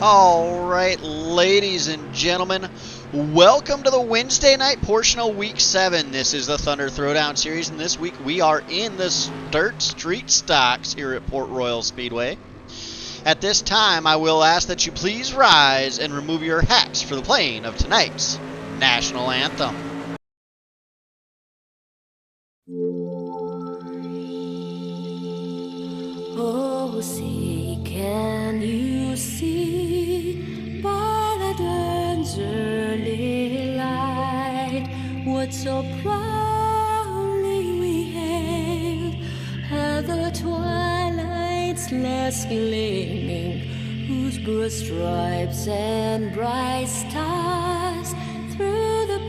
All right, ladies and gentlemen, welcome to the Wednesday night portion of Week 7. This is the Thunder Throwdown Series, and this week we are in the Dirt Street Stocks here at Port Royal Speedway. At this time, I will ask that you please rise and remove your hats for the playing of tonight's National Anthem. Oh, see, can you see by the dawn's early light what so proudly we hailed at the twilight's last gleaming, whose broad stripes and bright stars through the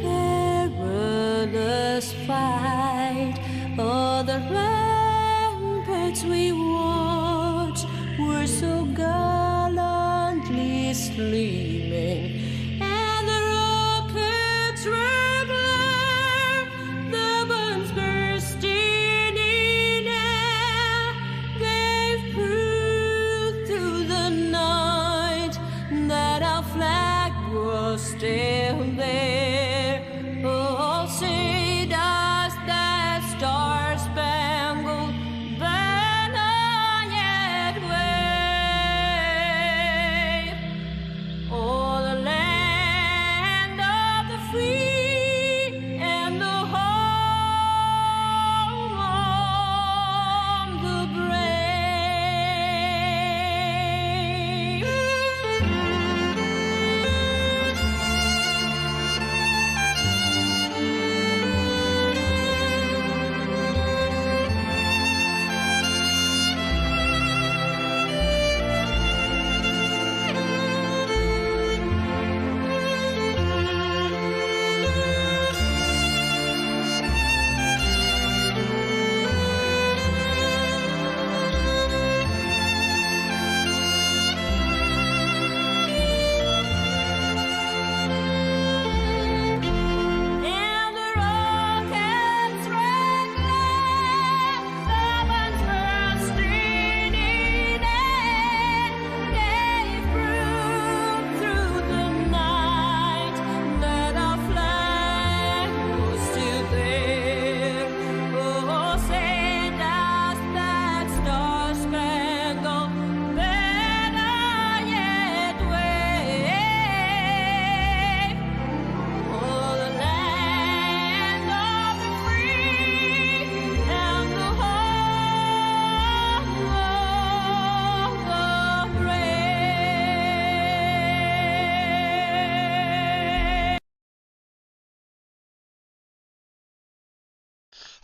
perilous fight, all the ramparts we watched were so gallantly streaming, and the rockets were glare, the bombs bursting in air, gave proof through the night that our flag was still there. Oh, say does that star-spangled banner yet wave? Oh, the land of the free and the home of the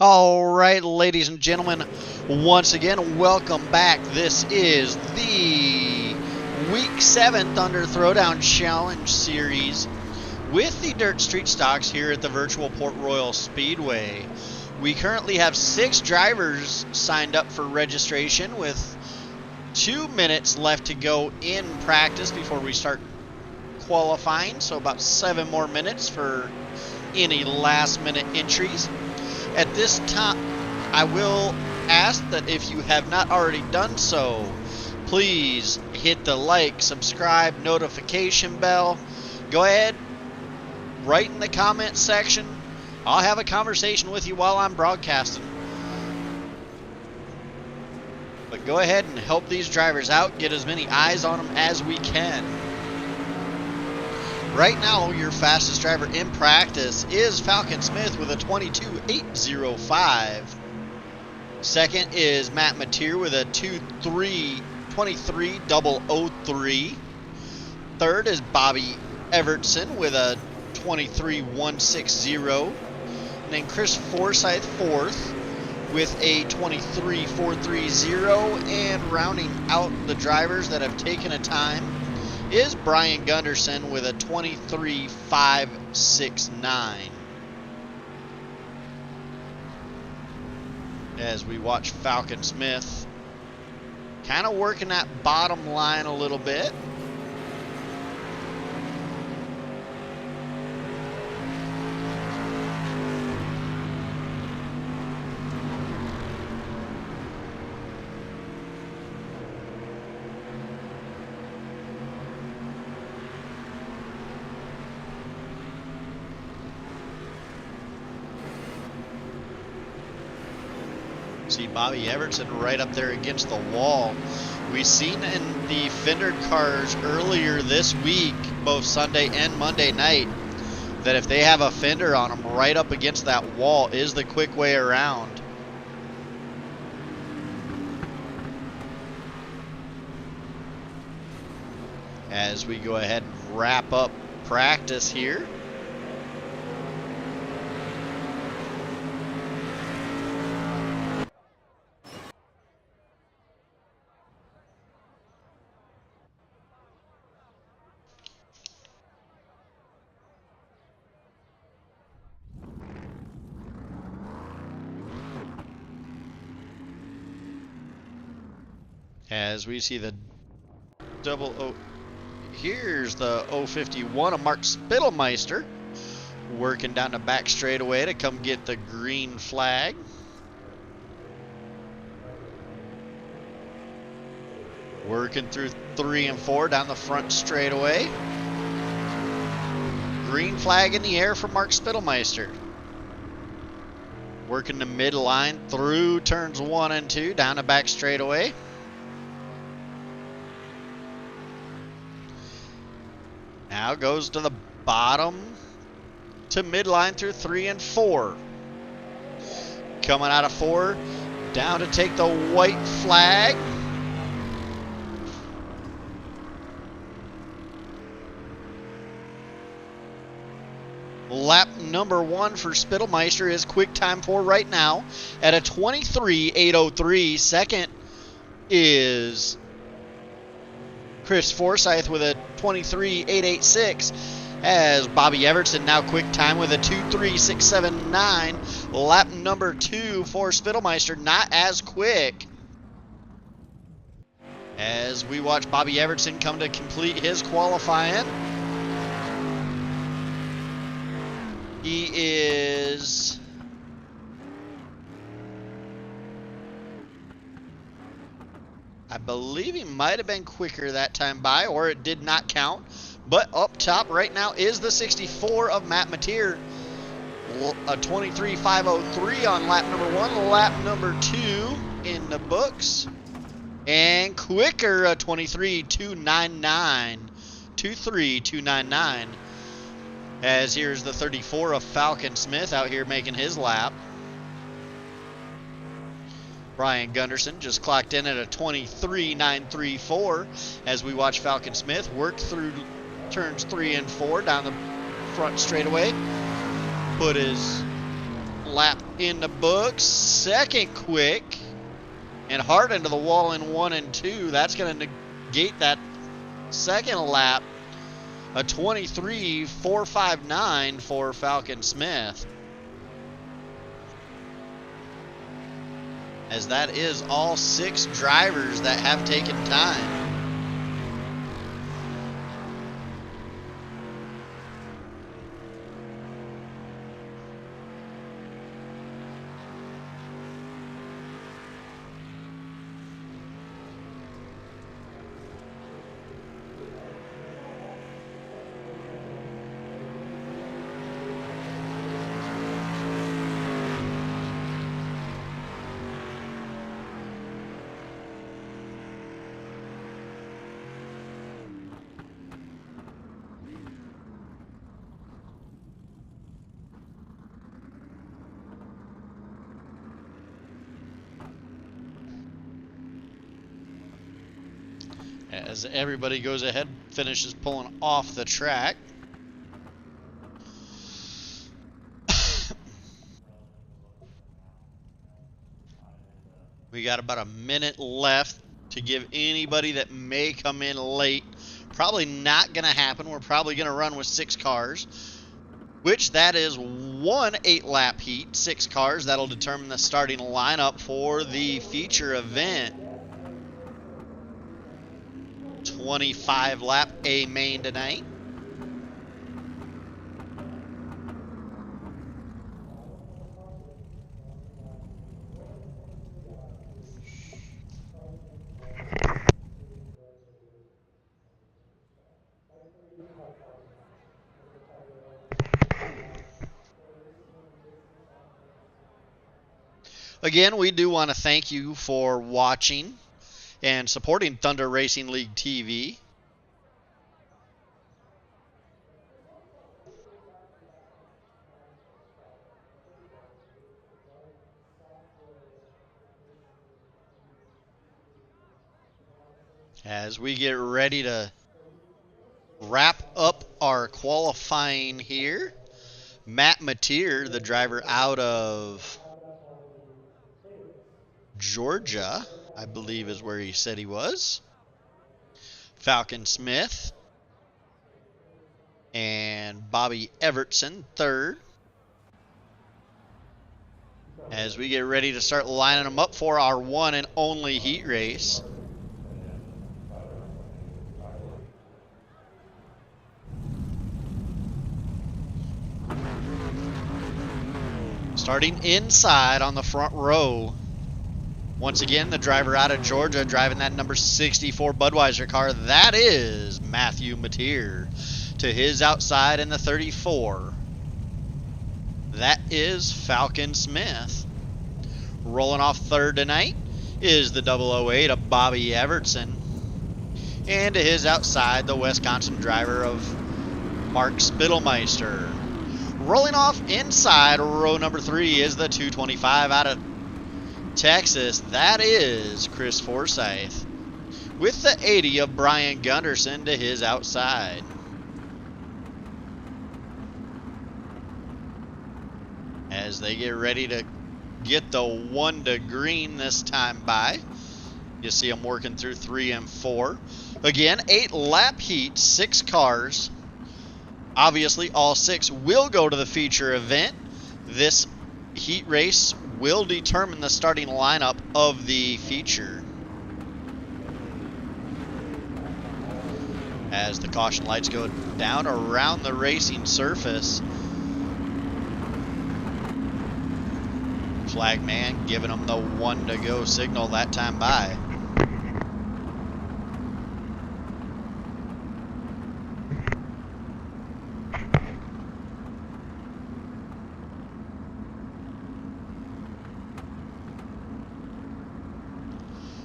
All right, ladies and gentlemen, once again, welcome back. This is the Week 7 Thunder Throwdown Challenge Series with the Dirt Street Stocks here at the virtual Port Royal Speedway. We currently have 6 drivers signed up for registration with 2 minutes left to go in practice before we start qualifying, so about 7 more minutes for any last-minute entries. At this time, I will ask that if you have not already done so, please hit the like, subscribe, notification bell. Go ahead, write in the comment section. I'll have a conversation with you while I'm broadcasting. But go ahead and help these drivers out, get as many eyes on them as we can. Right now, your fastest driver in practice is Falcon Smith with a 22.805. Second is Matt Mateer with a 23.003. Third is Bobby Evertson with a 23.160. And then Chris Forsyth fourth with a 23.430. And rounding out the drivers that have taken a time is Brian Gunderson with a 23.569. As we watch Falcon Smith kind of working that bottom line a little bit. See Bobby Everson right up there against the wall. We seen in the fender cars earlier this week, both Sunday and Monday night, that if they have a fender on them, right up against that wall is the quick way around. As we go ahead and wrap up practice here. As we see the double O. Here's the 051 of Mark Spittelmeister working down the back straightaway to come get the green flag. Working through 3 and 4 down the front straightaway. Green flag in the air for Mark Spittelmeister. Working the midline through turns 1 and 2 down the back straightaway. Now goes to the bottom to midline through 3 and 4. Coming out of 4, down to take the white flag. Lap number 1 for Spittelmeister is quick time for right now at a 23.803. Second is Chris Forsyth with a 23.886, as Bobby Everson now quick time with a 2.3679. Lap number 2 for Spittelmeister, not as quick. As we watch Bobby Everson come to complete his qualifying. He is I believe he might have been quicker that time by, or it did not count. But up top right now is the 64 of Matt Mateer. A 23.503 on lap number 1. Lap number 2 in the books. And quicker, a 23.299. 23.299. As here's the 34 of Falcon Smith out here making his lap. Brian Gunderson just clocked in at a 23.934 as we watch Falcon Smith work through turns 3 and 4 down the front straightaway. Put his lap in the books. Second quick and hard into the wall in 1 and 2. That's going to negate that second lap. A 23.459 for Falcon Smith. As that is all 6 drivers that have taken time. As everybody goes ahead, finishes pulling off the track. We got about a minute left to give anybody that may come in late. Probably not going to happen. We're probably going to run with 6 cars, which that is 1 8-lap heat, 6 cars. That'll determine the starting lineup for the feature event. 25-lap A main tonight. Again, we do want to thank you for watching and supporting Thunder Racing League TV. As we get ready to wrap up our qualifying here, Matt Mateer, the driver out of Georgia, I believe is where he said he was. Falcon Smith and Bobby Evertson third. As we get ready to start lining them up for our one and only heat race. Starting inside on the front row. Once again, the driver out of Georgia driving that number 64 Budweiser car. That is Matthew Mateer. To his outside in the 34. That is Falcon Smith. Rolling off third tonight is the 008 of Bobby Evertson. And to his outside, the Wisconsin driver of Mark Spittlemeister. Rolling off inside row number 3 is the 225 out of Texas. That is Chris Forsyth. With the 80 of Brian Gunderson to his outside. As they get ready to get the 1 to green this time by. You see them working through 3 and 4. Again, 8 lap heat, 6 cars. Obviously, all 6 will go to the feature event. This heat race will determine the starting lineup of the feature. As the caution lights go down around the racing surface. Flag man giving them the 1 to go signal that time by.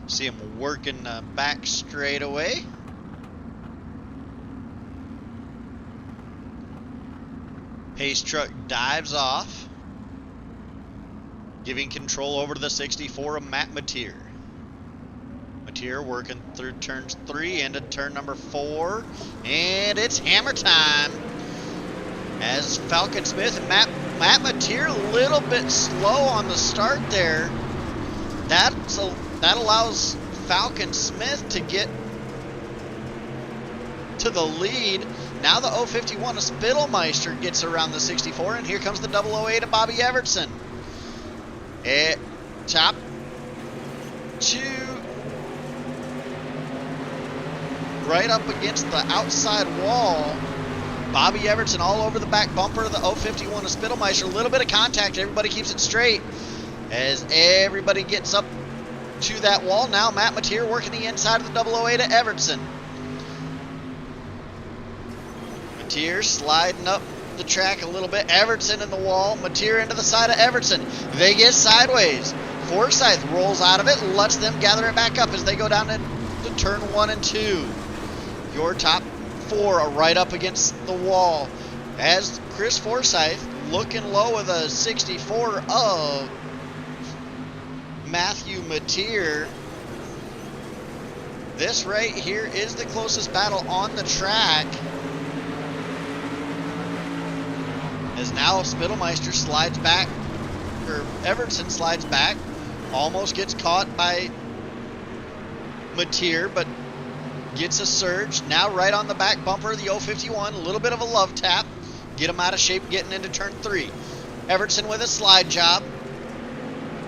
See him working back straightaway. Pace truck dives off, giving control over to the 64 of Matt Mateer. Mateer working through turns 3 into turn number 4, and it's hammer time. As Falcon Smith and Matt Mateer a little bit slow on the start there. That allows Falcon Smith to get to the lead. Now the 051 of Spittlemeister gets around the 64, and here comes the 008 of Bobby Evertson. At top 2, right up against the outside wall. Bobby Evertson all over the back bumper of the 051 of Spittlemeister. A little bit of contact. Everybody keeps it straight. As everybody gets up to that wall. Now Matt Mateer working the inside of the 008 of Evertson. Mateer sliding up the track a little bit. Evertson in the wall. Mateer into the side of Evertson. They get sideways. Forsyth rolls out of it, lets them gather it back up as they go down to turn 1 and 2. Your top 4 are right up against the wall. As Chris Forsyth looking low with a 64 of Matthew Mateer. This right here is the closest battle on the track. As now Spittlemeister slides back, or Evertson slides back, almost gets caught by Mateer, but gets a surge. Now right on the back bumper of the 051, a little bit of a love tap. Get him out of shape getting into turn 3. Evertson with a slide job.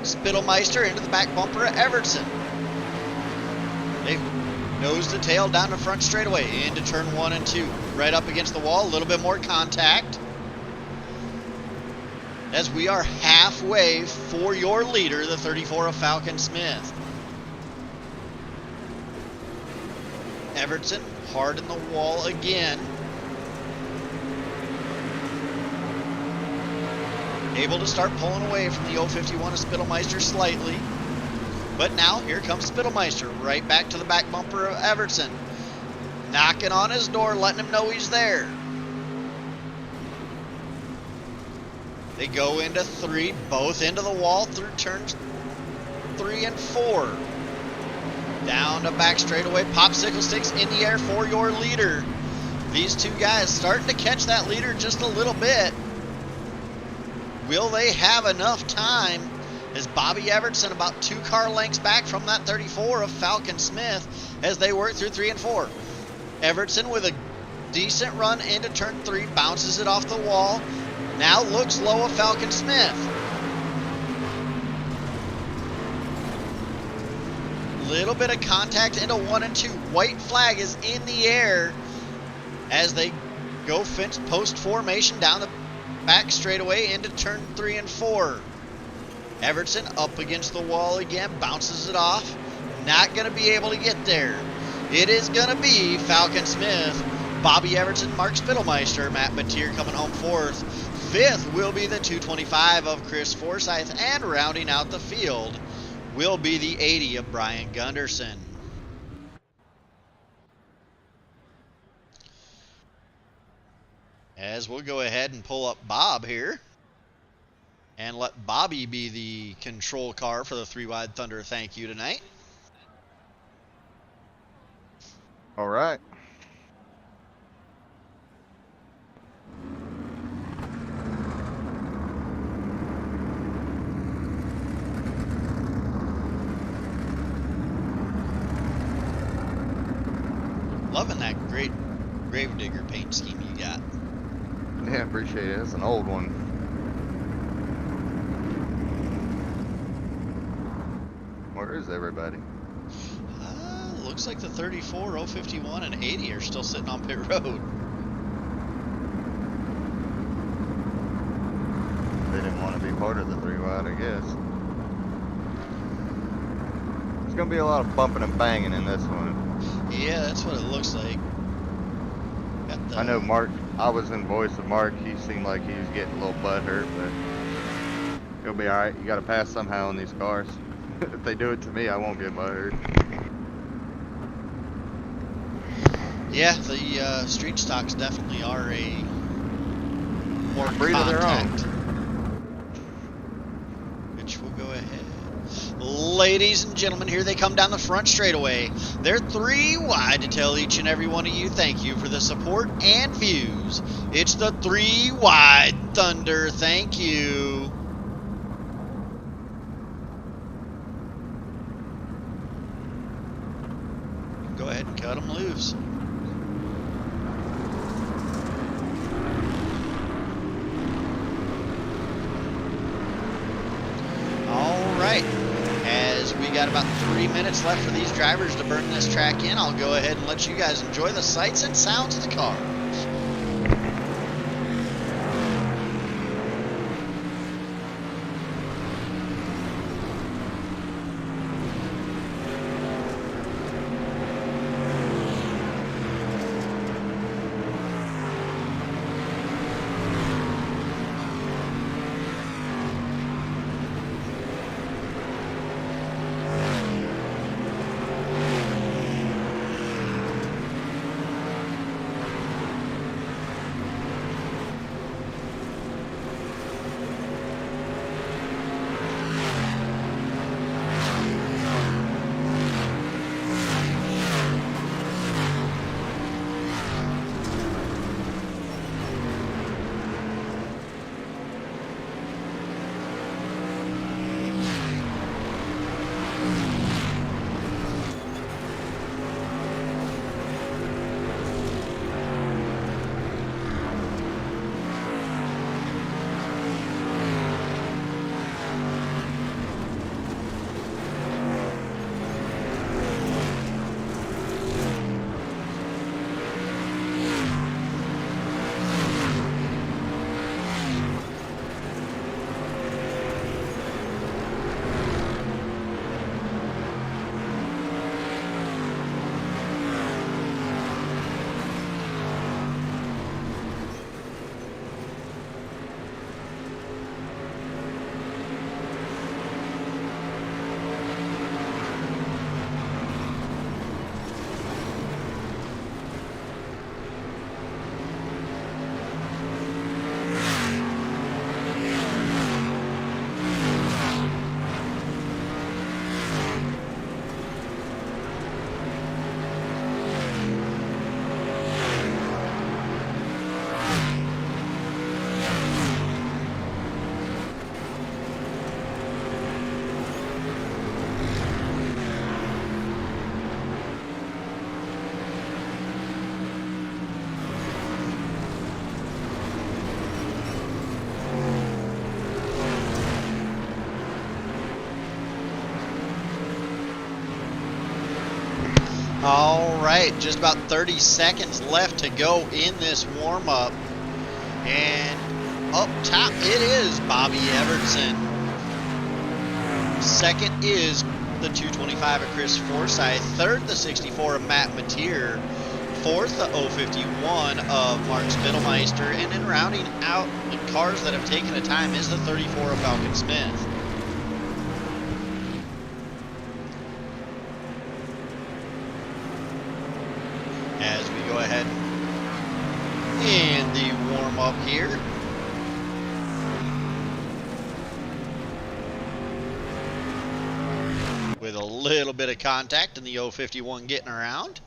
Spittlemeister into the back bumper of Evertson. They nose to tail down the front straightaway into turn 1 and 2. Right up against the wall, a little bit more contact. As we are halfway for your leader, the 34 of Falcon Smith. Evertson hard in the wall again. able to start pulling away from the 051 of Spittelmeister slightly. But now, here comes Spittelmeister, right back to the back bumper of Evertson. Knocking on his door, letting him know he's there. They go into 3, both into the wall through turns 3 and 4. Down to back straightaway, popsicle sticks in the air for your leader. These two guys starting to catch that leader just a little bit. Will they have enough time? As Bobby Evertson about 2 car lengths back from that 34 of Falcon Smith as they work through 3 and 4. Evertson with a decent run into turn 3, bounces it off the wall. Now looks low of Falcon Smith. Little bit of contact into 1 and 2. White flag is in the air as they go fence post formation down the back straightaway into turn 3 and 4. Evertson up against the wall again, bounces it off. Not going to be able to get there. It is going to be Falcon Smith, Bobby Evertson, Mark Spittelmeister, Matt Batir coming home 4th. 5th will be the 225 of Chris Forsyth, and rounding out the field will be the 80 of Brian Gunderson. As we'll go ahead and pull up Bob here and let Bobby be the control car for the 3 Wide Thunder thank you tonight. All right. Loving that great Gravedigger paint scheme you got. Yeah, appreciate it. It's an old one. Where is everybody? Looks like the 34, 051, and 80 are still sitting on pit road. They didn't want to be part of the 3 wide, I guess. There's going to be a lot of bumping and banging in this one. Yeah, that's what it looks like. I know Mark, I was in voice of Mark. He seemed like he was getting a little butt hurt, but he'll be alright. You got to pass somehow in these cars. If they do it to me, I won't get butt hurt. Yeah, the street stocks definitely are a more Breed of their own. contact. Which will go ahead. Ladies and gentlemen, here they come down the front straightaway. They're 3 wide to tell each and every one of you thank you for the support and views. It's the 3 Wide Thunder. Thank you. Go ahead and cut them loose. All right. As we got about 3 minutes left for these drivers to burn this track in, I'll go ahead and let you guys enjoy the sights and sounds of the car. All right, just about 30 seconds left to go in this warm-up. And up top, it is Bobby Evertson. Second is the 225 of Chris Forsyth. Third, the 64 of Matt Mateer. Fourth, the 051 of Mark Spittelmeister. And then rounding out the cars that have taken a time is the 34 of Falcon Smith. As we go ahead in the warm-up here. With a little bit of contact and the 051 getting around.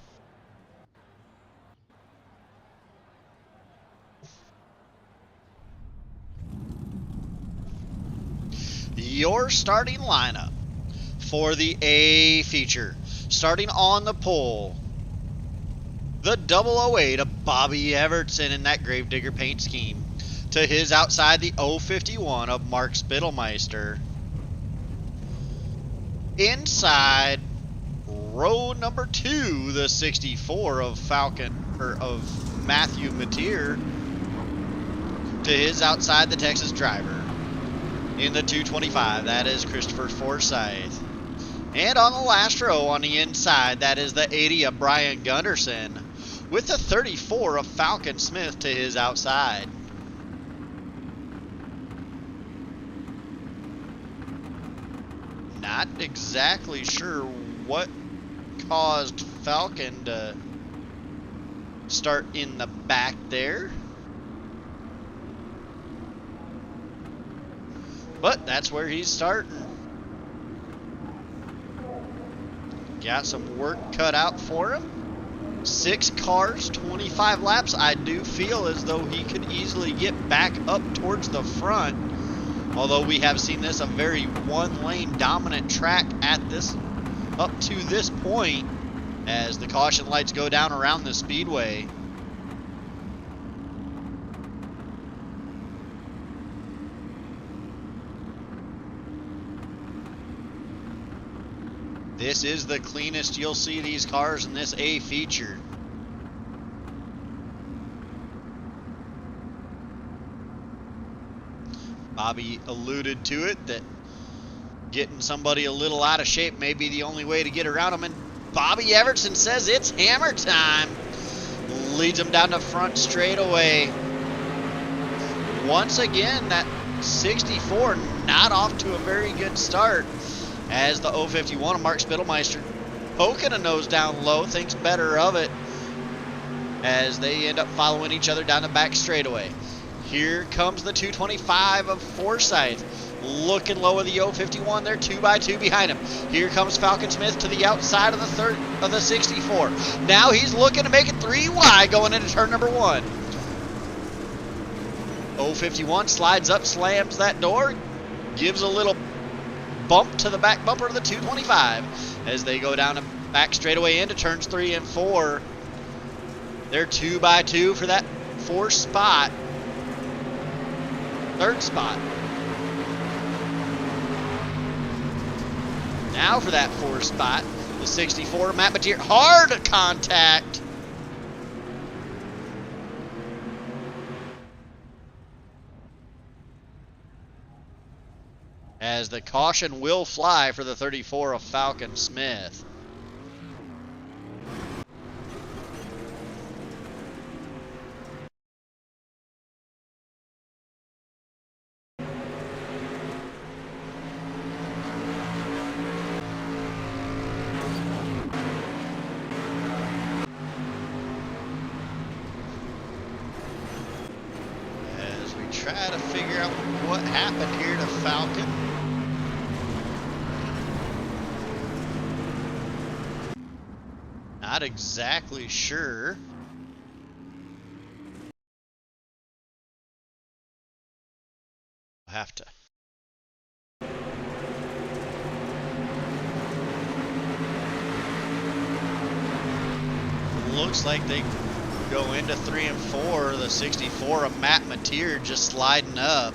Your starting lineup for the A feature. Starting on the pole, the 008 of Bobby Evertson in that Gravedigger paint scheme. To his outside, the 051 of Mark Spittelmeister. Inside, row number 2, the 64 of Matthew Mateer. To his outside, the Texas driver. In the 225, that is Christopher Forsyth. And on the last row on the inside, that is the 80 of Brian Gunderson. With the 34 of Falcon Smith to his outside. Not exactly sure what caused Falcon to start in the back there. But that's where he's starting. Got some work cut out for him. 6 cars, 25 laps. I do feel as though he could easily get back up towards the front. Although we have seen this a very one-lane dominant track at this, up to this point, as the caution lights go down around the speedway. This is the cleanest you'll see these cars in this A feature. Bobby alluded to it, that getting somebody a little out of shape may be the only way to get around them. And Bobby Evertson says it's hammer time. Leads him down the front straightaway. Once again, that 64 not off to a very good start. As the 051 of Mark Spittelmeister poking a nose down low, thinks better of it. As they end up following each other down the back straightaway. Here comes the 225 of Forsyth. Looking low of the 051. They're 2x2 behind him. Here comes Falcon Smith to the outside of the third of the 64. Now he's looking to make it 3 wide going into turn number 1. 051 slides up, slams that door, gives a little bump to the back bumper of the 225 as they go down the back straightaway into turns 3 and 4. They're 2x2 for that 4th spot. 3rd spot. Now for that 4th spot, the 64, Matt Mateer, hard contact. As the caution will fly for the 34 of Falcon Smith. As we try to figure out what happened here to Falcon. Not exactly sure. I'll have to. Looks like they go into 3 and 4. The 64 of Matt Mateer just sliding up.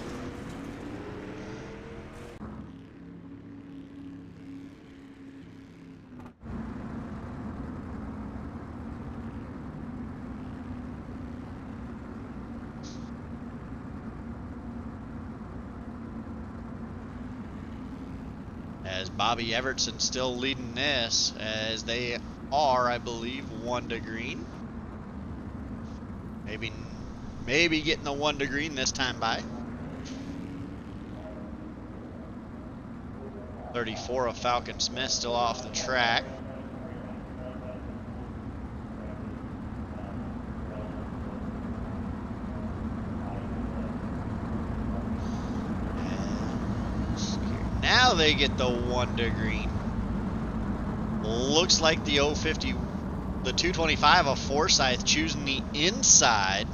As Bobby Evertson still leading this, as they are, I believe, 1 to green. Maybe getting the 1 to green this time by. 34 of Falcon Smith still off the track. Now they get the 1 to green. Looks like the 050, the 225 of Forsyth choosing the inside.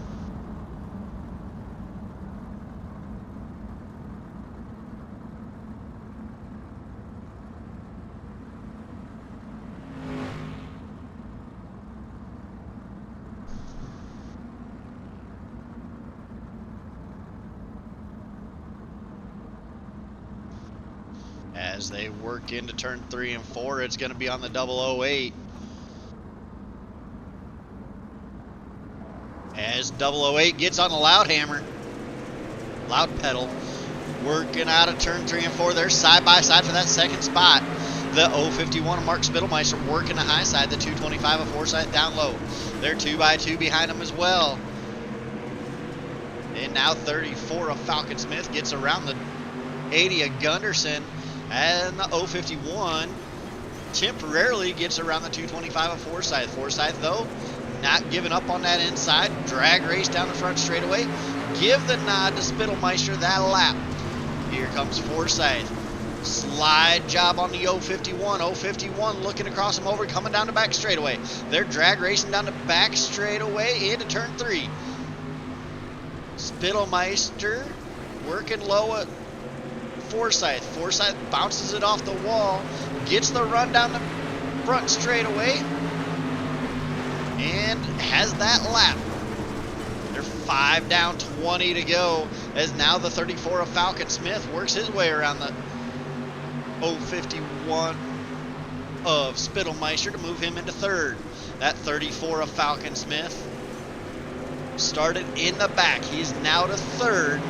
As they work into turn 3 and 4, it's going to be on the 008. As 008 gets on the loud hammer, loud pedal, working out of turn 3 and 4. They're side by side for that second spot. The 051 of Mark Spittelmeister working the high side. The 225 of Forsyth down low. They're 2 by 2 behind them as well. And now 34 of Falcon Smith gets around the 80 of Gunderson. And the 051 temporarily gets around the 225 of Forsyth. Forsyth, though, not giving up on that inside. Drag race down the front straightaway. Give the nod to Spittelmeister that lap. Here comes Forsyth. Slide job on the 051. 051 looking to cross him over, coming down the back straightaway. They're drag racing down the back straightaway into turn 3. Spittelmeister working low at Forsyth. Forsyth bounces it off the wall, gets the run down the front straightaway, and has that lap. They're 5 down, 20 to go, as now the 34 of Falcon Smith works his way around the 051 of Spittelmeister to move him into 3rd. That 34 of Falcon Smith started in the back. He's now to 3rd.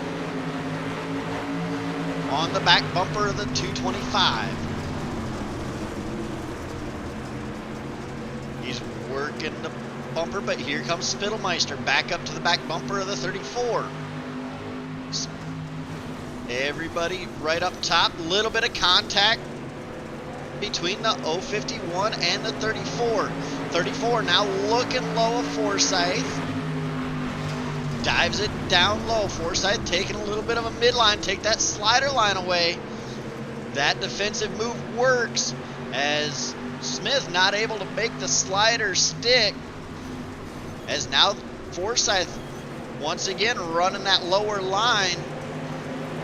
On the back bumper of the 225. He's working the bumper, but here comes Spittelmeister back up to the back bumper of the 34. Everybody right up top. Little bit of contact between the 051 and the 34. 34 now looking low of Forsyth. Dives it down low. Forsyth taking a little bit of a midline. Take that slider line away. That defensive move works as Smith not able to make the slider stick. As now Forsyth once again running that lower line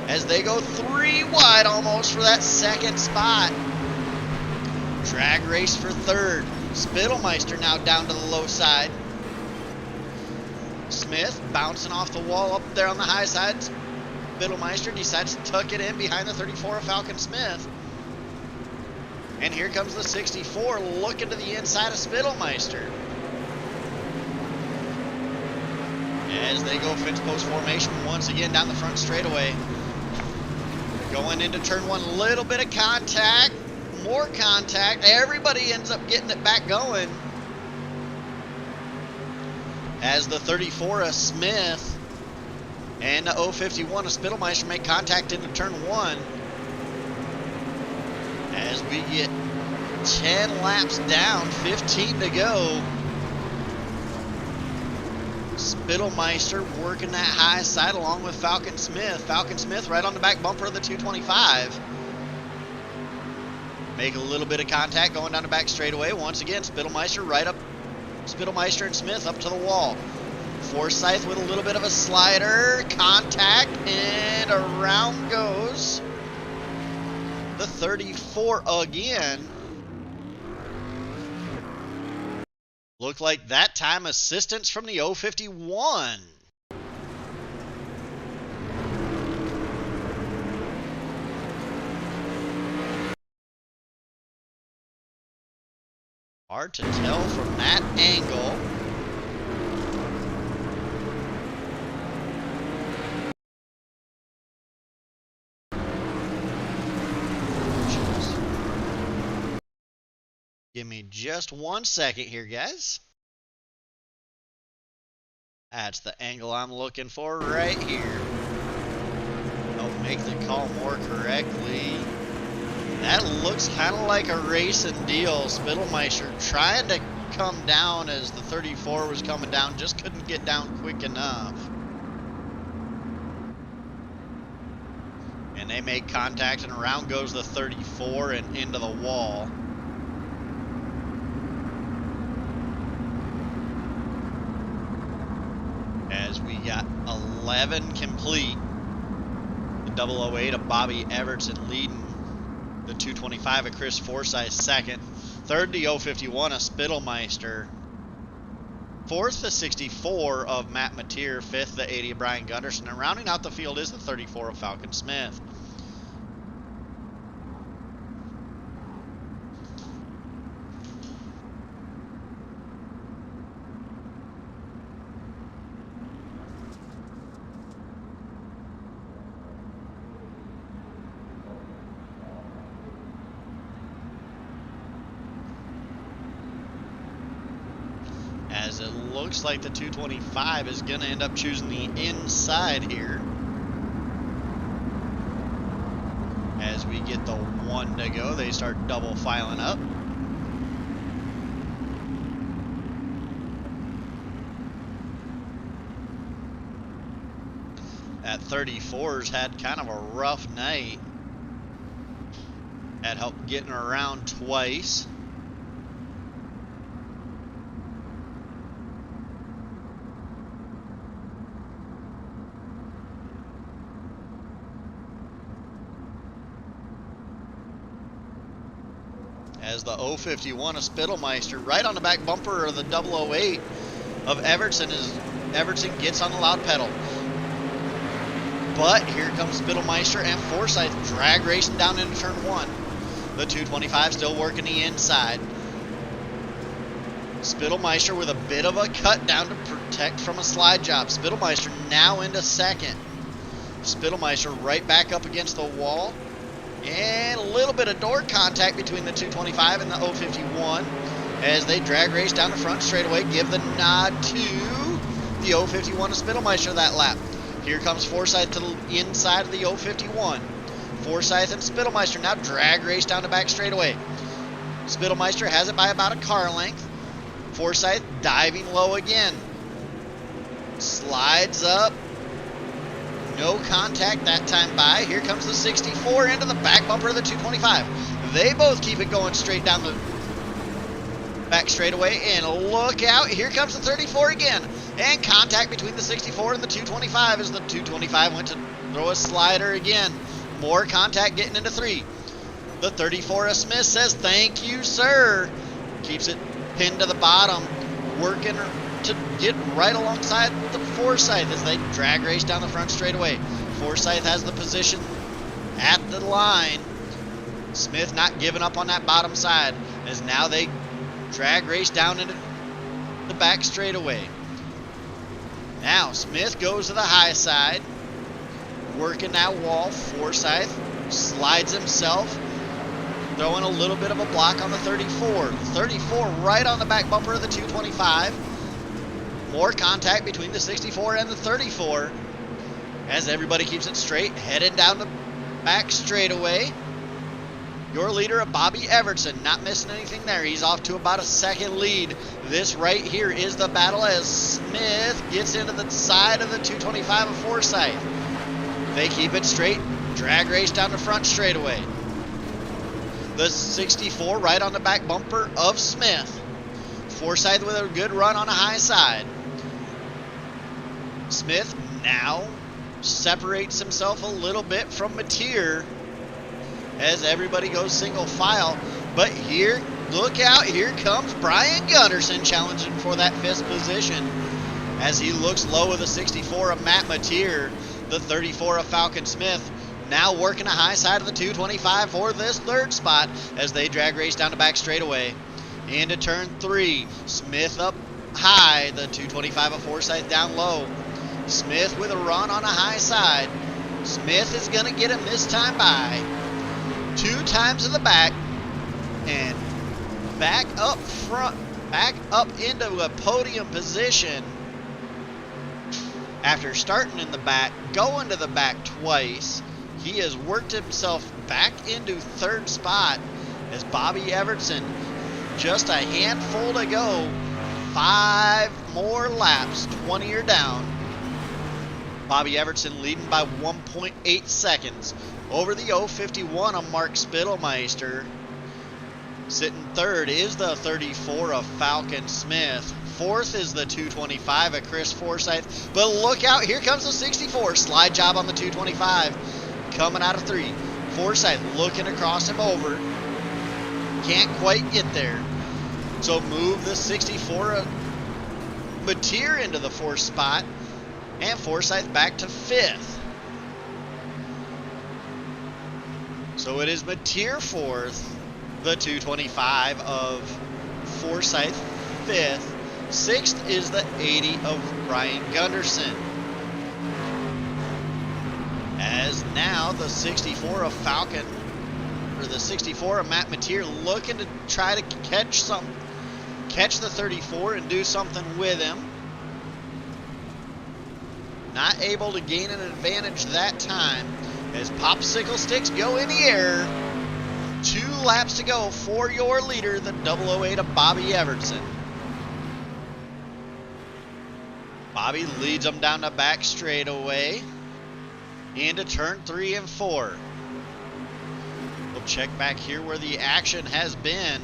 as they go 3 wide almost for that second spot. Drag race for 3rd. Spittelmeister now down to the low side. Smith bouncing off the wall up there on the high side. Spittelmeister decides to tuck it in behind the 34 of Falcon Smith. And here comes the 64 looking to the inside of Spittelmeister. As they go fence post formation once again down the front straightaway. Going into turn 1, little bit of contact, more contact. Everybody ends up getting it back going. As the 34 of Smith and the 051 of Spittelmeister make contact into turn 1. As we get 10 laps down, 15 to go. Spittelmeister working that high side along with Falcon Smith. Falcon Smith right on the back bumper of the 225. Make a little bit of contact going down the back straightaway. Once again, Spittelmeister right up. Spittelmeister and Smith up to the wall. Forsyth with a little bit of a slider. Contact, and around goes the 34 again. Looked like that time assistance from the 051. Hard to tell from that angle. Give me just 1 second here, guys. That's the angle I'm looking for right here. I'll make the call more correctly. That looks kind of like a racing deal. Spittelmeister trying to come down as the 34 was coming down, just couldn't get down quick enough. And they make contact, and around goes the 34 and into the wall. As we got 11 complete. The 008 of Bobby Evertson leading the 225 of Chris Forsyth second. Third, the 051 of Spittelmeister. Fourth, the 64 of Matt Mateer. Fifth, the 80 of Brian Gunderson. And rounding out the field is the 34 of Falcon Smith. As it looks like the 225 is going to end up choosing the inside here. As we get the 1 to go, they start double filing up. That 34's had kind of a rough night. Had help getting around twice. As the 051 of Spittelmeister right on the back bumper of the 008 of Evertson as Evertson gets on the loud pedal. But here comes Spittelmeister and Forsyth drag racing down into turn 1. The 225 still working the inside. Spittelmeister with a bit of a cut down to protect from a slide job. Spittelmeister now into second. Spittelmeister right back up against the wall. And a little bit of door contact between the 225 and the 051 as they drag race down the front straightaway. Give the nod to the 051 of Spittelmeister that lap. Here comes Forsyth to the inside of the 051. Forsyth and Spittelmeister now drag race down the back straightaway. Spittelmeister has it by about a car length. Forsyth diving low again. Slides up. No contact that time by. Here comes the 64 into the back bumper of the 225. They both keep it going straight down the back straightaway. And look out. Here comes the 34 again. And contact between the 64 and the 225 as the 225 went to throw a slider again. More contact getting into 3. The 34 of Smith says, "Thank you, sir." Keeps it pinned to the bottom. Working to get right alongside the Forsyth as they drag race down the front straightaway. Forsyth has the position at the line. Smith not giving up on that bottom side as now they drag race down into the back straightaway. Now Smith goes to the high side, working that wall. Forsyth slides himself, throwing a little bit of a block on the 34. The 34 right on the back bumper of the 225. More contact between the 64 and the 34 as everybody keeps it straight, heading down the back straightaway. Your leader of Bobby Evertson, not missing anything there. He's off to about a second lead. This right here is the battle as Smith gets into the side of the 225 of Forsyth. They keep it straight, drag race down the front straightaway. The 64 right on the back bumper of Smith. Forsyth with a good run on the high side. Smith now separates himself a little bit from Mateer as everybody goes single file. But here, look out, here comes Brian Gunderson challenging for that 5th position as he looks low with the 64 of Matt Mateer. The 34 of Falcon Smith now working a high side of the 225 for this 3rd spot as they drag race down the back straightaway. Into turn 3, Smith up high, the 225 of Forsyth down low. Smith with a run on a high side. Smith is going to get him this time by 2 times in the back and back up front, back up into a podium position after starting in the back, going to the back twice. He has worked himself back into third spot as Bobby Everson, just a handful to go, 5 more laps, 20 are down. Bobby Everson leading by 1.8 seconds over the 051 of Mark Spittelmeister. Sitting third is the 34 of Falcon Smith. Fourth is the 225 of Chris Forsyth. But look out, here comes the 64. Slide job on the 225. Coming out of 3. Forsyth looking across him over. Can't quite get there. So move the 64 of Mateer into the 4th spot. And Forsyth back to 5th. So it is Mateer 4th. The 225 of Forsyth 5th. 6th is the 80 of Brian Gunderson. As now the 64 of Falcon, or the 64 of Matt Mateer, looking to try to catch the 34 and do something with him. Not able to gain an advantage that time as popsicle sticks go in the air. 2 laps to go for your leader, the 008 of Bobby Everson. Bobby leads them down the back straightaway into turn 3 and 4. We'll check back here where the action has been,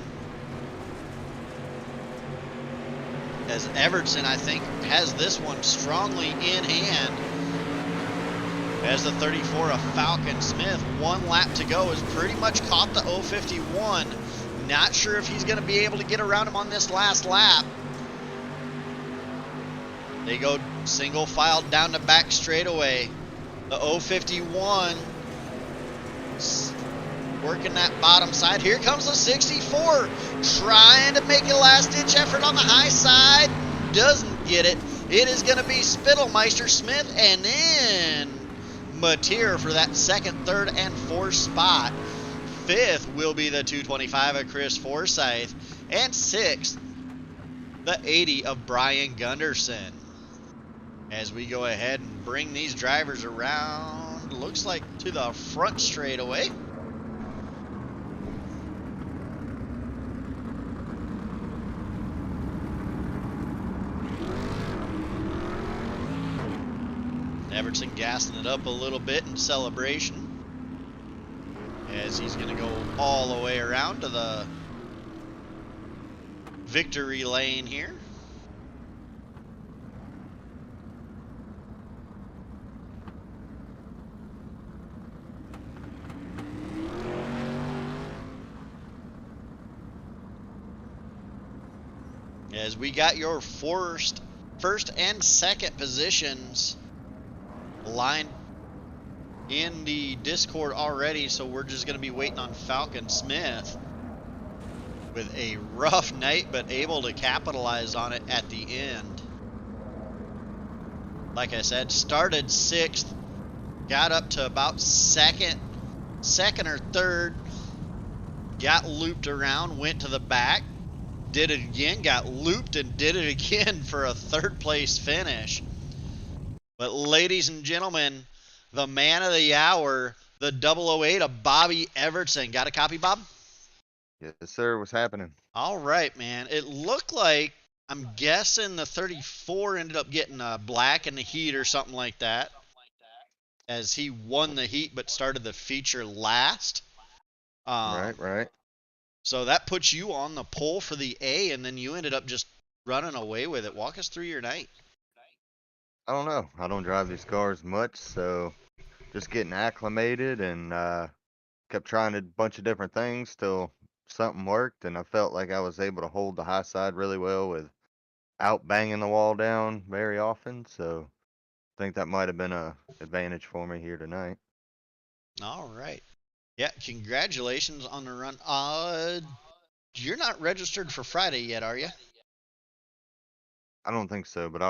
as Everson, I think, has this one strongly in hand. As the 34 of Falcon Smith, 1 lap to go, has pretty much caught the 051. Not sure if he's going to be able to get around him on this last lap. They go single file down the back straightaway. The 051 working that bottom side. Here comes the 64, trying to make a last-ditch effort on the high side. Doesn't get it. It is going to be Spittelmeister, Smith, and then Mateer for that 2nd, 3rd, and 4th spot. 5th will be the 225 of Chris Forsyth. And 6th, the 80 of Brian Gunderson. As we go ahead and bring these drivers around, looks like to the front straightaway. Everson gassing it up a little bit in celebration, as he's going to go all the way around to the victory lane here. As we got your first and second positions lined in the Discord already, so we're just going to be waiting on Falcon Smith with a rough night, but able to capitalize on it at the end. Like I said, started 6th, got up to about second or 3rd, got looped around, went to the back, did it again, got looped and did it again for a 3rd place finish. But ladies and gentlemen, the man of the hour, the 008 of Bobby Everson. Got a copy, Bob? Yes, sir. What's happening? All right, man. It looked like, I'm guessing the 34 ended up getting a black in the heat or something like that, as he won the heat but started the feature last. Right. So that puts you on the pole for the A, and then you ended up just running away with it. Walk us through your night. I don't know. I don't drive these cars much, so just getting acclimated and kept trying a bunch of different things till something worked, and I felt like I was able to hold the high side really well without banging the wall down very often, so I think that might have been a advantage for me here tonight. All right. Yeah, congratulations on the run. You're not registered for Friday yet, are you? I don't think so, but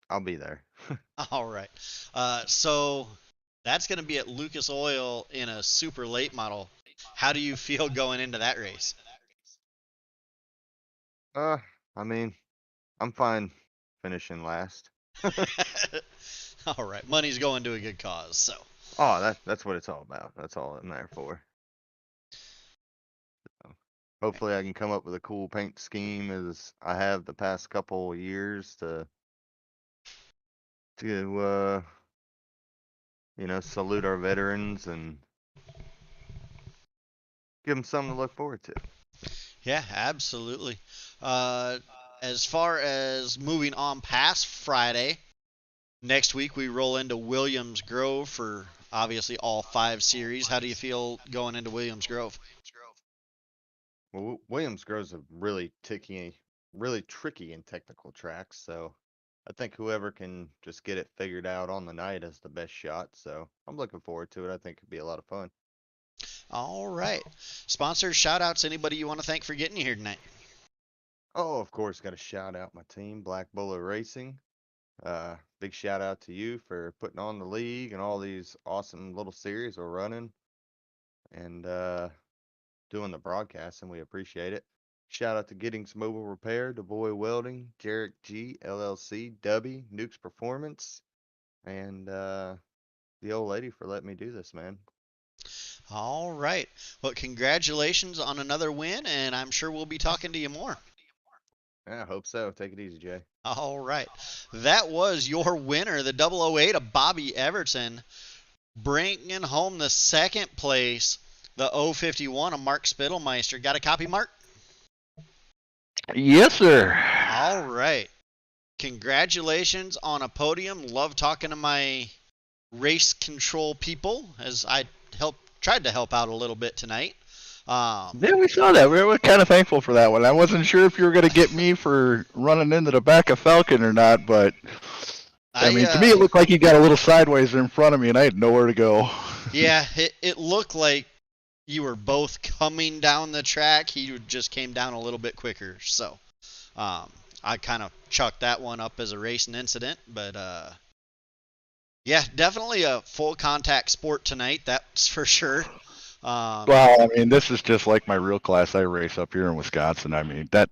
I'll be there. All right. So that's going to be at Lucas Oil in a super late model. How do you feel going into that race? I mean, I'm fine finishing last. All right, money's going to a good cause, so. Oh, that's what it's all about. That's all I'm there for. Hopefully, I can come up with a cool paint scheme as I have the past couple years to salute our veterans and give them something to look forward to. Yeah, absolutely. Uh, as far as moving on past Friday, next week we roll into Williams Grove for obviously all 5 series. How do you feel going into Williams Grove? Well, Williams Grove's a really tricky and technical track, so I think whoever can just get it figured out on the night has the best shot. So I'm looking forward to it. I think it'd be a lot of fun. All right. Sponsors, shout outs, anybody you want to thank for getting you here tonight? Oh, of course, got to shout out my team, Black Bullet Racing. Big shout out to you for putting on the league and all these awesome little series we're running and doing the broadcast, and we appreciate it. Shout out to Giddings Mobile Repair, DeVoy Welding, Jarek G, LLC, Dubby, Nukes Performance, and the old lady for letting me do this, man. All right. Well, congratulations on another win, and I'm sure we'll be talking to you more. Yeah, I hope so. Take it easy, Jay. All right. That was your winner, the 008 of Bobby Everton, bringing home the second place, the 051 of Mark Spittelmeister. Got a copy, Mark? Yes, sir. All right. Congratulations on a podium. Love talking to my race control people as I tried to help out a little bit tonight. Yeah, we saw that. We were kind of thankful for that one. I wasn't sure if you were going to get me for running into the back of Falcon or not, but I mean, to me, it looked like he got a little sideways in front of me, and I had nowhere to go. Yeah, it looked like you were both coming down the track. He just came down a little bit quicker. So I kind of chalked that one up as a racing incident. But, yeah, definitely a full contact sport tonight. That's for sure. Well, I mean, this is just like my real class I race up here in Wisconsin. I mean, that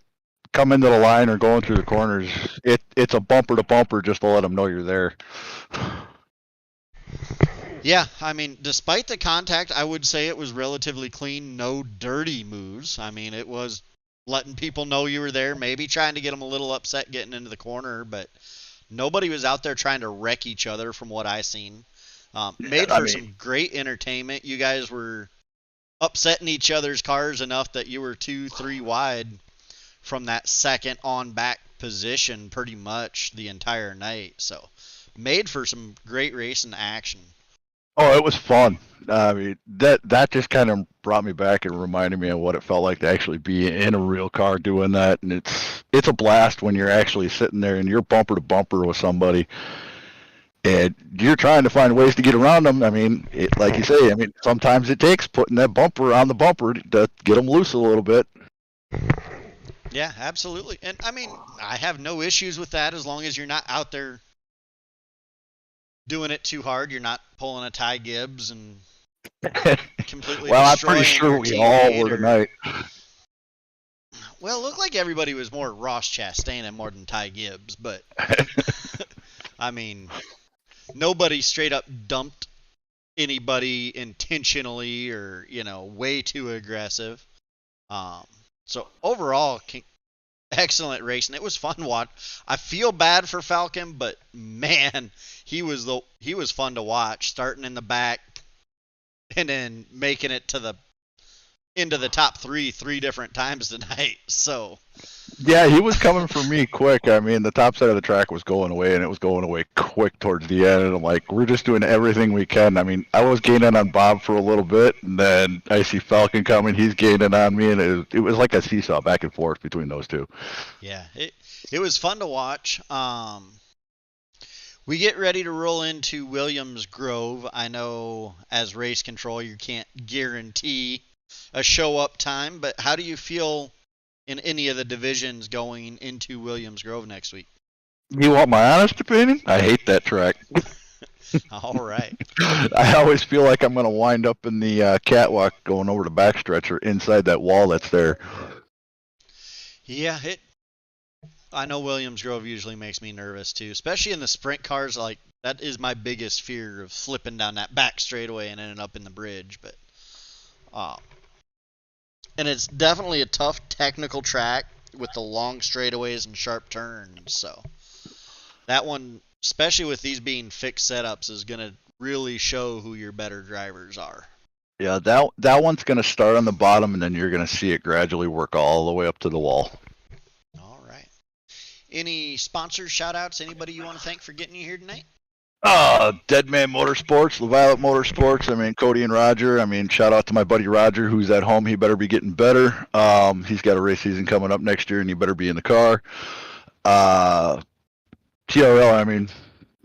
coming to the line or going through the corners, it's a bumper to bumper just to let them know you're there. Yeah, I mean, despite the contact, I would say it was relatively clean, no dirty moves. I mean, it was letting people know you were there, maybe trying to get them a little upset getting into the corner, but nobody was out there trying to wreck each other from what I seen. Made for some great entertainment. You guys were upsetting each other's cars enough that you were 2-3 wide from that second on back position pretty much the entire night. So made for some great racing action. Oh, it was fun. I mean, that just kind of brought me back and reminded me of what it felt like to actually be in a real car doing that. And it's a blast when you're actually sitting there and you're bumper to bumper with somebody, and you're trying to find ways to get around them. I mean, like you say, I mean, sometimes it takes putting that bumper on the bumper to get them loose a little bit. Yeah, absolutely. And I mean, I have no issues with that as long as you're not out there doing it too hard. You're not pulling a Ty Gibbs and completely well, I'm destroying pretty sure your we all were tonight. Well, it looked like everybody was more Ross Chastain more than Ty Gibbs, but I mean, nobody straight up dumped anybody intentionally or, way too aggressive. So overall, excellent racing. It was fun to watch. I feel bad for Falcon, but man, he was fun to watch. Starting in the back and then making it into the top three different times tonight. So yeah, he was coming for me quick. I mean, the top side of the track was going away, and it was going away quick towards the end. And I'm like, we're just doing everything we can. I mean, I was gaining on Bob for a little bit, and then I see Falcon coming. He's gaining on me, and it was like a seesaw back and forth between those two. Yeah, it was fun to watch. We get ready to roll into Williams Grove. I know as race control, you can't guarantee a show up time, but how do you feel in any of the divisions going into Williams Grove next week? You want my honest opinion? I hate that track. All right. I always feel like I'm going to wind up in the catwalk going over the backstretch or inside that wall that's there. Yeah, I know Williams Grove usually makes me nervous too, especially in the sprint cars. Like that is my biggest fear of flipping down that back straightaway and ending up in the bridge. But uh, and it's definitely a tough technical track with the long straightaways and sharp turns. So that one, especially with these being fixed setups, is gonna really show who your better drivers are. Yeah, that one's going to start on the bottom, and then you're going to see it gradually work all the way up to the wall. All right. Any sponsors, shout outs, anybody you want to thank for getting you here tonight? Dead Man Motorsports, the Violet Motorsports. I mean, Cody and Roger. I mean, shout out to my buddy Roger, who's at home. He better be getting better. He's got a race season coming up next year, and he better be in the car. TRL, I mean,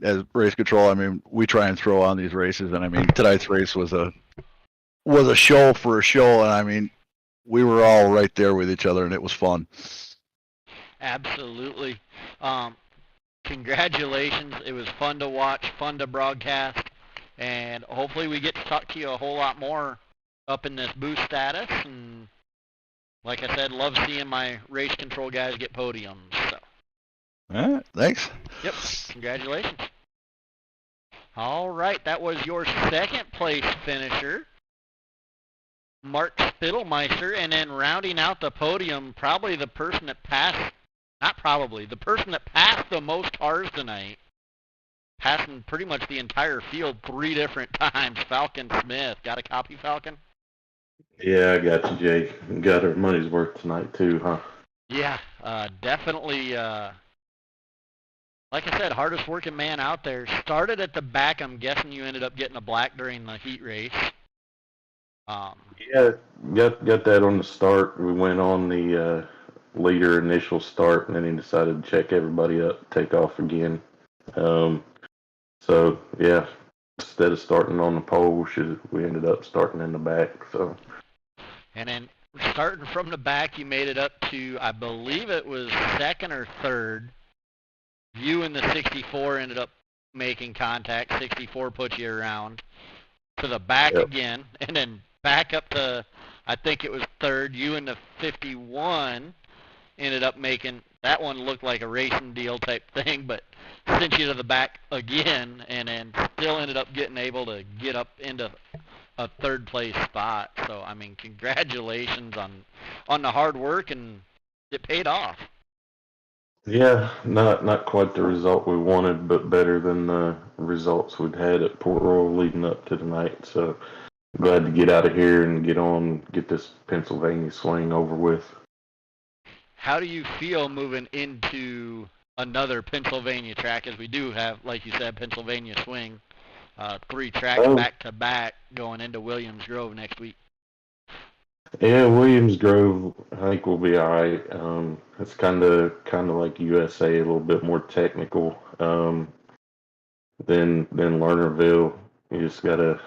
as race control, I mean, we try and throw on these races, and I mean, tonight's race was a show for a show, and I mean, we were all right there with each other, and it was fun. Absolutely. Congratulations. It was fun to watch, fun to broadcast, and hopefully we get to talk to you a whole lot more up in this boost status. And like I said, love seeing my race control guys get podiums. So. All right, thanks. Yep, congratulations. All right, that was your second place finisher, Mark Spittelmeister, and then rounding out the podium, probably the person that passed, not probably, the person that passed the most cars tonight, passing pretty much the entire field 3 different times, Falcon Smith. Got a copy, Falcon? Yeah, I got you, Jake. Got our money's worth tonight too, huh? Yeah, definitely, like I said, hardest working man out there. Started at the back. I'm guessing you ended up getting a black during the heat race. Yeah, got that on the start. We went on the leader initial start, and then he decided to check everybody up, take off again. So yeah, instead of starting on the pole, we ended up starting in the back. So. And then starting from the back, you made it up to, I believe it was second or third. You and the 64 ended up making contact. 64 put you around to the back again, and then back up to, I think it was third. You and the 51 ended up making, that one looked like a racing deal type thing, but sent you to the back again, and then still ended up getting able to get up into a third place spot. So, I mean, congratulations on the hard work, and it paid off. Yeah, not quite the result we wanted, but better than the results we'd had at Port Royal leading up to tonight. So glad to get out of here and get this Pennsylvania swing over with. How do you feel moving into another Pennsylvania track, as we do have, like you said, Pennsylvania swing, 3 tracks back to back going into Williams Grove next week? Yeah, Williams Grove, I think we'll be all right. It's kind of like USA, a little bit more technical than Lernerville. You just gotta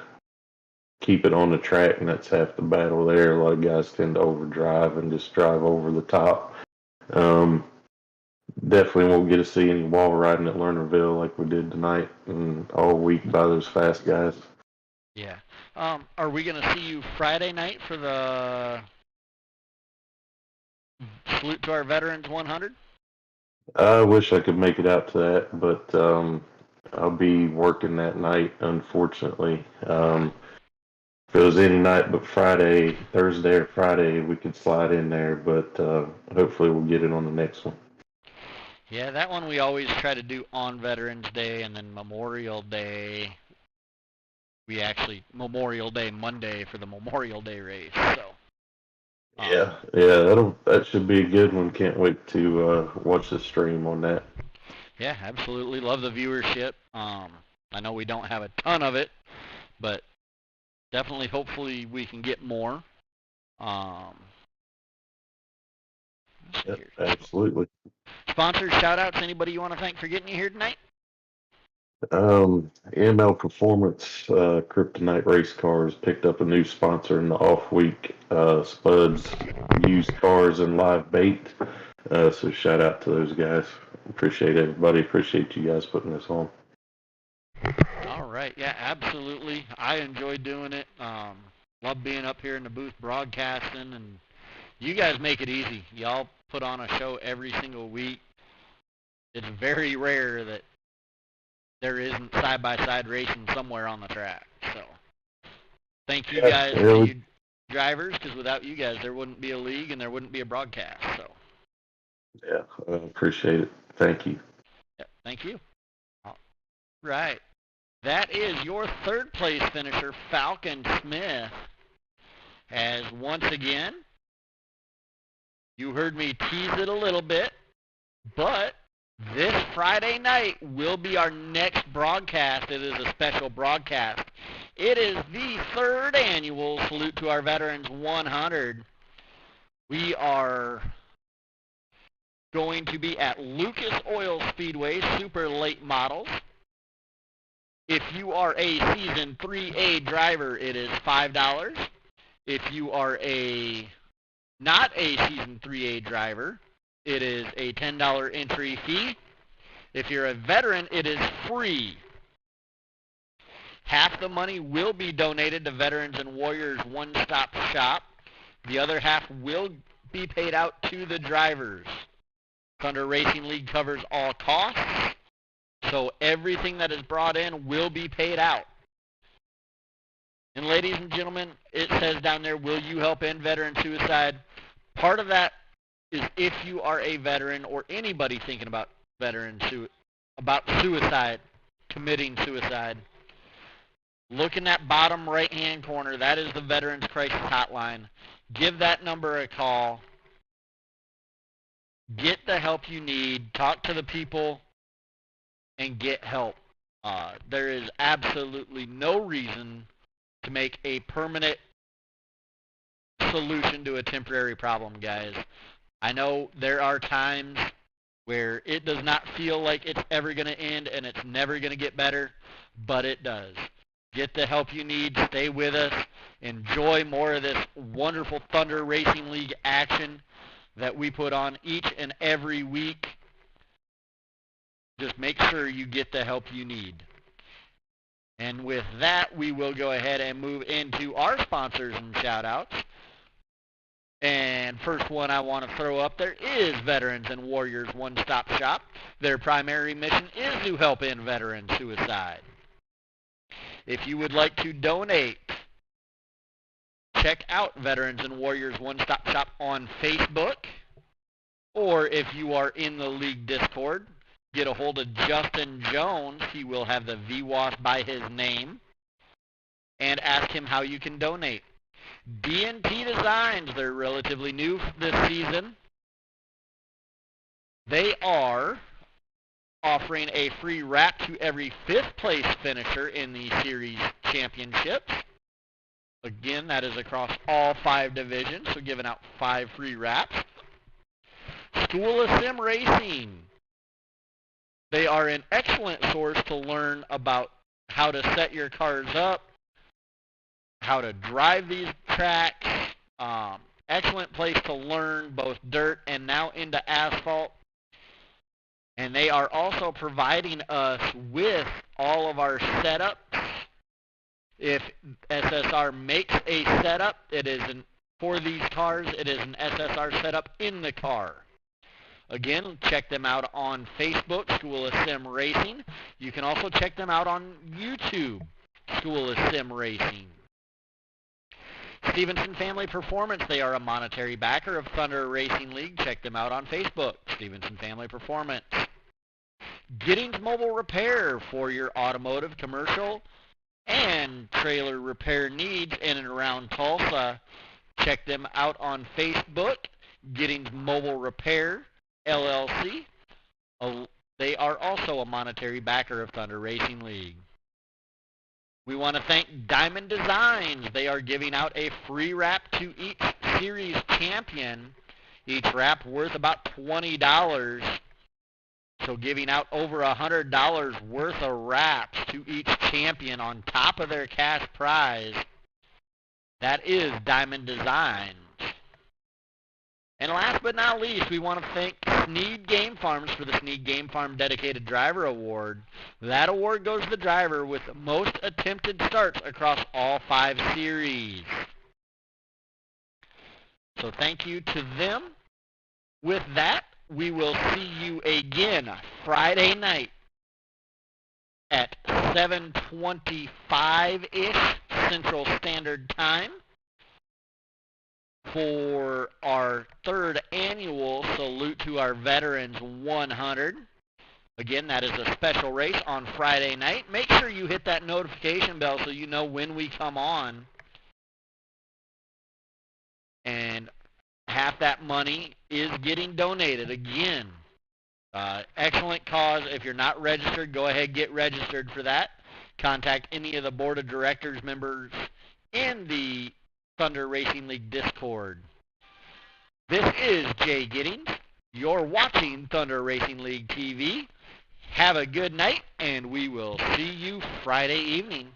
keep it on the track, and that's half the battle there. A lot of guys tend to overdrive and just drive over the top. Definitely won't get to see any wall riding at Lernerville like we did tonight and all week by those fast guys. Yeah. Are we going to see you Friday night for the Salute to Our Veterans 100? I wish I could make it out to that, but I'll be working that night, unfortunately. If it was any night but Friday, Thursday or Friday, we could slide in there, but hopefully we'll get it on the next one. Yeah, that one we always try to do on Veterans Day, and then Memorial Day. We actually, Memorial Day Monday for the Memorial Day race. So. Yeah, that should be a good one. Can't wait to watch the stream on that. Yeah, absolutely. Love the viewership. I know we don't have a ton of it, but definitely, hopefully, we can get more. Absolutely. Sponsors, shout-outs, anybody you want to thank for getting you here tonight? ML Performance, Kryptonite Race Cars picked up a new sponsor in the off week. Spuds, used cars, and live bait. So shout out to those guys. Appreciate everybody. Appreciate you guys putting this on. All right. Yeah, absolutely. I enjoyed doing it. Love being up here in the booth broadcasting, and you guys make it easy. Y'all put on a show every single week. It's very rare that there isn't side-by-side racing somewhere on the track. So thank you guys to you drivers, because without you guys, there wouldn't be a league and there wouldn't be a broadcast. So Yeah, I appreciate it. Thank you. yeah, thank you. All right. That is your third place finisher, Falcon Smith, as once again, you heard me tease it a little bit, but this Friday night will be our next broadcast. It is a special broadcast. It is the third annual Salute to Our Veterans 100. We are going to be at Lucas Oil Speedway Super Late Models. If you are a Season 3A driver, it is $5. If you are not a Season 3A driver, it is a $10 entry fee. If you're a veteran, it is free. Half the money will be donated to Veterans and Warriors One Stop Shop. The other half will be paid out to the drivers. Thunder Racing League covers all costs, so everything that is brought in will be paid out. And ladies and gentlemen, it says down there, will you help end veteran suicide? Part of that is if you are a veteran or anybody thinking about suicide, committing suicide. Look in that bottom right-hand corner. That is the Veterans Crisis Hotline. Give that number a call. Get the help you need. Talk to the people and get help. There is absolutely no reason to make a permanent solution to a temporary problem, guys. I know there are times where it does not feel like it's ever going to end and it's never going to get better, but it does. Get the help you need. Stay with us. Enjoy more of this wonderful Thunder Racing League action that we put on each and every week. Just make sure you get the help you need. And with that, we will go ahead and move into our sponsors and shout-outs. And first one I want to throw up there is Veterans and Warriors One Stop Shop. Their primary mission is to help end veteran suicide. If you would like to donate, check out Veterans and Warriors One Stop Shop on Facebook. Or if you are in the league Discord, get a hold of Justin Jones. He will have the VWAS by his name. And ask him how you can donate. D&T Designs, they're relatively new this season. They are offering a free wrap to every 5th place finisher in the series championships. Again, that is across all 5 divisions, so giving out 5 free wraps. School of Sim Racing. They are an excellent source to learn about how to set your cars up, how to drive these tracks. Excellent place to learn both dirt and now into asphalt. And they are also providing us with all of our setups. If SSR makes a setup, for these cars, it is an SSR setup in the car. Again, check them out on Facebook, School of Sim Racing. You can also check them out on YouTube, School of Sim Racing. Stevenson Family Performance, they are a monetary backer of Thunder Racing League. Check them out on Facebook, Stevenson Family Performance. Giddings Mobile Repair for your automotive, commercial, and trailer repair needs in and around Tulsa. Check them out on Facebook, Giddings Mobile Repair, LLC. They are also a monetary backer of Thunder Racing League. We want to thank Diamond Designs. They are giving out a free wrap to each series champion. Each wrap worth about $20. So giving out over $100 worth of wraps to each champion on top of their cash prize. That is Diamond Designs. And last but not least, we want to thank Snead Game Farms for the Snead Game Farm Dedicated Driver Award. That award goes to the driver with the most attempted starts across all 5 series. So thank you to them. With that, we will see you again Friday night at 7:25-ish Central Standard Time for our third annual Salute to Our Veterans 100. Again, that is a special race on Friday night. Make sure you hit that notification bell so you know when we come on. And half that money is getting donated. Again, excellent cause. If you're not registered, go ahead and get registered for that. Contact any of the board of directors members in the Thunder Racing League Discord. This is Jay Giddings. You're watching Thunder Racing League TV. Have a good night, and we will see you Friday evening.